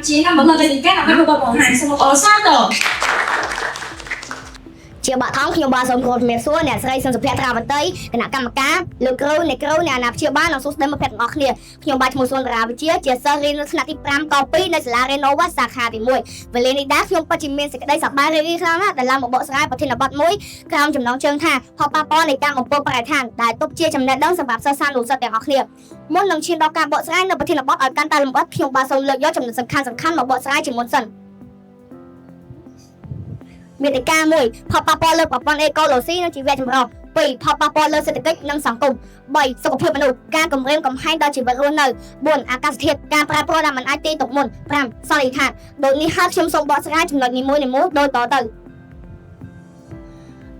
Campuchia năm bữa về thì các năm mới bộ hàng xong ở sát rồi ជាបាក់ថងខ្ញុំបាទសូមគោរពជំរាបសួរអ្នកស្រីសុនសុភ័ក្រត្រាវតីគណៈកម្មការលោកគ្រូអ្នកអាណាព្យាបាលនិងសួស្តីមិត្តភក្តិទាំងអស់គ្នាខ្ញុំបាទឈ្មោះសុនរាវិជាជាសិស្សរៀននៅថ្នាក់ទី5ក2នៅសាលារៀន Nova សាខាទី1វេលានេះដែរខ្ញុំពិតជាមានសេចក្តីសប្បាយរីករាយខ្លាំងណាស់ដែលឡើងមកបកស្រាយប្រធានបទមួយក្រោមចំណងជើងថាផលប៉ះពាល់នៃការបំពុលបរិស្ថានដែលទុកជាចំណេះដឹងសម្រាប់សិស្សសានុសិស្សទាំងអស់គ្នាមុននឹងឈានដល់ការបកស្រាយនៅប្រធានបទឲ្យកាន់តែលម្អិតខ្ញុំបាទសូមលើកយកចំណុចសំខាន់មកបកស្រាយជាមុនសិនមេតិកា1ផលប៉ះពាល់លើប្រព័ន្ធអេកូឡូស៊ីនិងជីវៈចម្រុះ2ផលប៉ះពាល់លើសេដ្ឋកិច្ចនិងសង្គម3សុខភាពមនុស្សការគំរាមកំហែងដល់ជីវិតរស់នៅ4អាកាសធាតុការប្រែប្រួលដែលមិនអាចទាយទុកមុន5សន្និដ្ឋានដូចនេះហើយខ្ញុំសូមបកស្រាយចំណុចនីមួយៗដូចតទៅ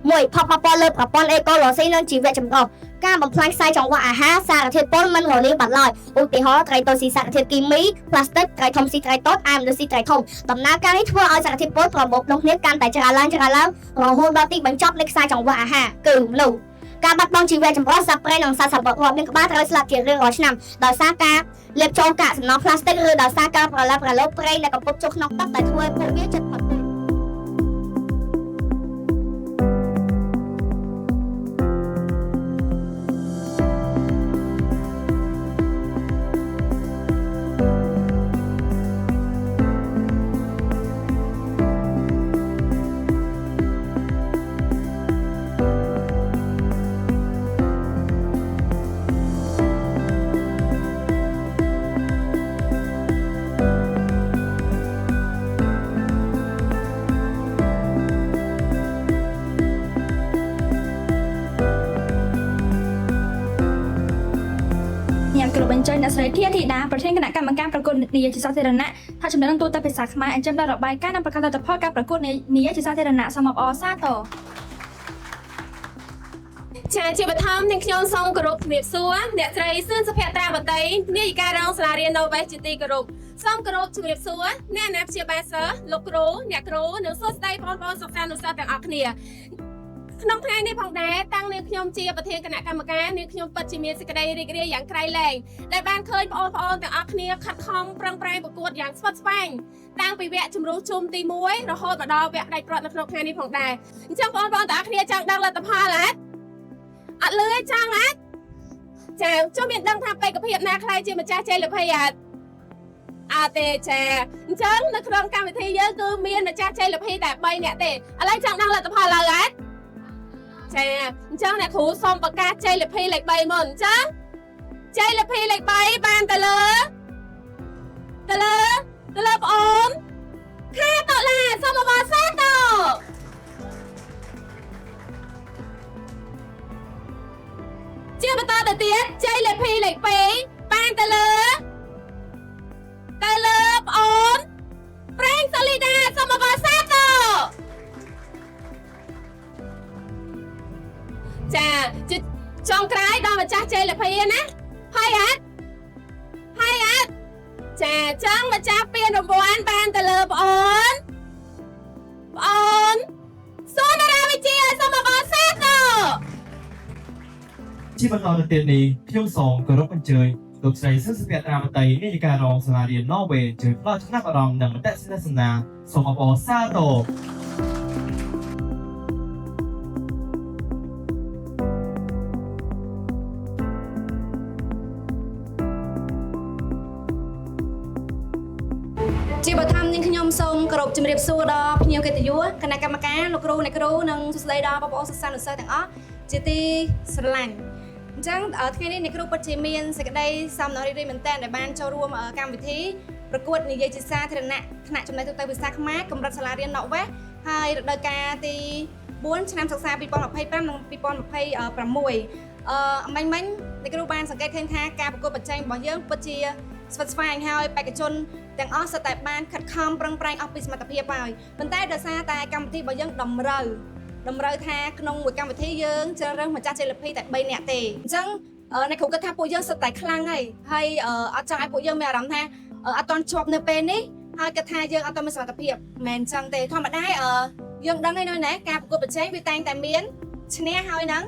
1ផលប៉ះពាល់លើប្រព័ន្ធអេកូឡូស៊ីនិងជីវៈចម្រុះការបំផ្លាញខ្សែចង្វាក់អាហារសារធាតុពុលមិនរលាយបាត់ឡើយឧទាហរណ៍ត្រីតូចស៊ីសារធាតុគីមីផ្លាស្ទិកត្រីធំស៊ីត្រីតូចអាមលើស៊ីត្រីធំដំណើរការនេះធ្វើឲ្យសារធាតុពុលប្រមូលក្នុងគ្នាកាន់តែច្រើនឡើងរហូតដល់ទីបញ្ចប់នៃខ្សែចង្វាក់អាហារគឺមនុស្សការបាត់បង់ជីវៈចម្រុះសត្វព្រៃនិងសត្វសត្វរាប់មានក្បាលត្រូវស្លាប់ជារៀងរាល់ឆ្នាំដោយសារការលេបចូលកាកសំណល់ផ្លាស្ទិកឬដោយសារការប្រឡាក់ប្រឡូសព្រៃដែលកំពុងចុះក្នុងទឹកដែលធ្វើឲ្យពួកវាជិតផុតគ្រូបញ្ចេញអ្នកស្រីធាធីតាប្រធានគណៈកម្មការប្រកួតនាយជាសាធារណៈថាចំណេះដឹងទូទៅភាសាខ្មែរអញ្ចឹងដល់របាយការណ៍និងប្រកាសលទ្ធផលការប្រកួតនាយជាសាធារណៈសមអសាទរចាជាបឋមនឹងខ្ញុំសូមគោរពជំរាបសួរអ្នកស្រីសឿនសុភ័ត្រាវតីនាយិការរងសាលារៀន Nova ជាទីគោរពសូមគោរពជំរាបសួរអ្នកអាណាព្យាបាលសិស្សលោកគ្រូអ្នកគ្រូនិងសួស្តីបងប្អូនសិស្សានុសិស្សទាំងអស់គ្នាក្នុងថ្ងៃនេះផងដែរតាំងនាងខ្ញុំជាប្រធានគណៈកម្មការនាងខ្ញុំពិតជាមានសេចក្តីរីករាយយ៉ាងក្រៃលែងដែលបានឃើញបងប្អូនទាំងអស់គ្នាខិតខំប្រឹងប្រែងប្រកួតយ៉ាងស្វិតស្វាញតាំងពីវគ្គជំរុះជុំទី1រហូតមកដល់វគ្គផ្ដាច់ព្រាត់នៅក្នុងថ្ងៃនេះផងដែរអញ្ចឹងបងប្អូនទាំងអស់គ្នាចង់ដឹងលទ្ធផលអត់លឺទេចង់ចាខ្ញុំមានដឹងថាបេក្ខភាពណាខ្លះជាម្ចាស់ជ័យលាភីអត់ទេចាអញ្ចឹងនៅក្នុងកម្មវិធីយើងគឺមានម្ចាស់ជ័យលាភីតែ3នាក់ទេឥឡូវចង់ដឹងលទ្ធផលឡើយចាអញ្ចឹងអ្នកគ្រូសូមប្រកាសជ័យលាភីលេខ3មុនអញ្ចឹងជ័យលាភីលេខ3បានទៅលើបងអូនខាតឡាសូមអបអរសាទរជាបន្តទៅទៀតជ័យលាភីលេខ2បានទៅលើបងអូនប្រេងសាលីដាសូមអបអរសាទរចាចុងក្រោយដល់ម្ចាស់ជ័យលាភីណាហើយអត់ចាចឹងម្ចាស់ពានរង្វាន់បានទៅលើបងអូនសូមរាវិជាសូមអបអរសាទរជាបន្តទៅទៀតនេះខ្ញុំសូមគោរពអញ្ជើញលោកស្រីសុភ័ត្រាវតីនាយិការរងសាលារៀន Nova ជួយផ្ដល់ចំណាប់អារម្មណ៍និងមតិសនាសនាសូមអបអរសាទរជាបឋមនាងខ្ញុំសូមគោរពជំរាបសួរដល់ភ្ញៀវកិត្តិយសគណៈកម្មការលោកគ្រូអ្នកគ្រូនិងសួស្តីដល់បងប្អូនសិស្សានុសិស្សទាំងអស់ជាទីស្រឡាញ់អញ្ចឹងថ្ងៃនេះអ្នកគ្រូពិតជាមានសេចក្តីសំណររីករាយមែនទែនដែលបានចូលរួមកម្មវិធីប្រកួតនិយាយជាសាធារណៈថ្នាក់ចំណេះទូទៅភាសាខ្មែរកម្រិតសាលារៀន Nova ហើយរដូវកាលទី4ឆ្នាំសិក្សា2025និង2026មិញអ្នកគ្រូបានសង្កេតឃើញថាការប្រកួតប្រជែងរបស់យើងពិតជាស្វិតស្វាញហើយបេក្ខជនទាំងអស់សុទ្ធតែបានខិតខំប្រឹងប្រែងអស់ពីសមត្ថភាពហើយប៉ុន្តែដោយសារតែកម្មវិធីរបស់យើងតម្រូវថាក្នុងមួយកម្មវិធីយើងជ្រើសរើសម្ចាស់ជ័យលាភីតែ3នាក់ទេអញ្ចឹងអ្នកគ្រូគិតថាពួកយើងសុទ្ធតែខ្លាំងហើយអត់ចង់ឲ្យពួកយើងមានអារម្មណ៍ថាអត់ទាន់ជាប់នៅពេលនេះហើយគិតថាយើងអត់ទាន់មានសមត្ថភាពមិនអញ្ចឹងទេធម្មតាយើងដឹងហើយណាការប្រកួតប្រជែងវាតែងតែមានឈ្នះហើយហ្នឹង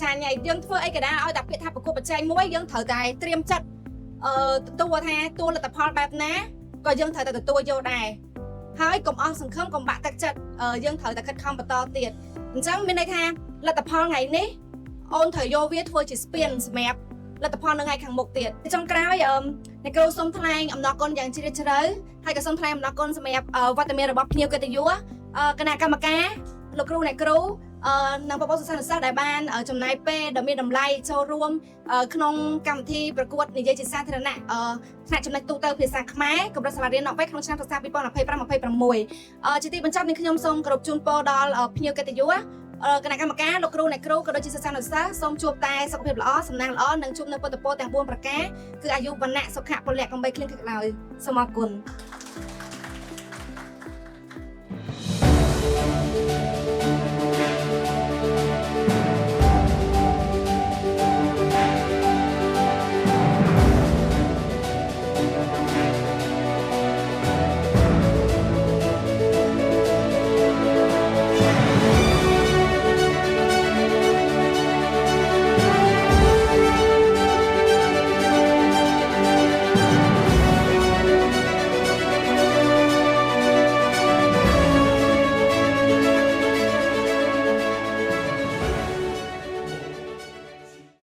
ចាញ់ហើយយើងធ្វើអីក៏ដោយឲ្យតែពាក្យថាប្រកួតប្រជែងមួយយើងត្រូវតែត្រៀមចិត្តទទួលថាតួលទ្ធផលបែបណា ក៏យើងត្រូវតែទទួលយកដែរហើយកុំអស់សង្ឃឹមកុំបាក់ទឹកចិត្តយើងត្រូវតែខិតខំបន្តទៀតអញ្ចឹងមានន័យថាលទ្ធផលថ្ងៃនេះអូនត្រូវយកវាធ្វើជាស្ពានសម្រាប់លទ្ធផលនៅថ្ងៃខាងមុខទៀតចុងក្រោយអ្នកគ្រូសូមថ្លែងអំណរគុណយ៉ាងជ្រាលជ្រៅហើយក៏សូមថ្លែងអំណរគុណសម្រាប់វត្តមានរបស់ភ្ញៀវកិត្តិយសគណៈកម្មការលោកគ្រូអ្នកគ្រូនិងបងប្អូនសិស្សានុសិស្សដែលបានចំណាយពេលដ៏មានតម្លៃចូលរួមក្នុងកម្មវិធីប្រកួតនិយាយជាសាធារណៈថ្នាក់ចំណេះទូទៅភាសាខ្មែរកម្រិតសាលារៀនណក់ពេក្នុងឆ្នាំសិក្សា2025-26ជាទីបញ្ចប់នេះខ្ញុំសូមគោរពជូនពរដល់ភ្ញៀវកិត្តិយសគណៈកម្មការលោកគ្រូអ្នកគ្រូក៏ដូចជាសិស្សានុសិស្សសូមជួបតែសុខភាពល្អសំណាងល្អនិងជួបនៅពុទ្ធពរទាំង4ប្រការគឺអាយុវណ្ណៈសុខៈពលៈកំបីគ្លៀងក្រឡើយសូមអរគុណ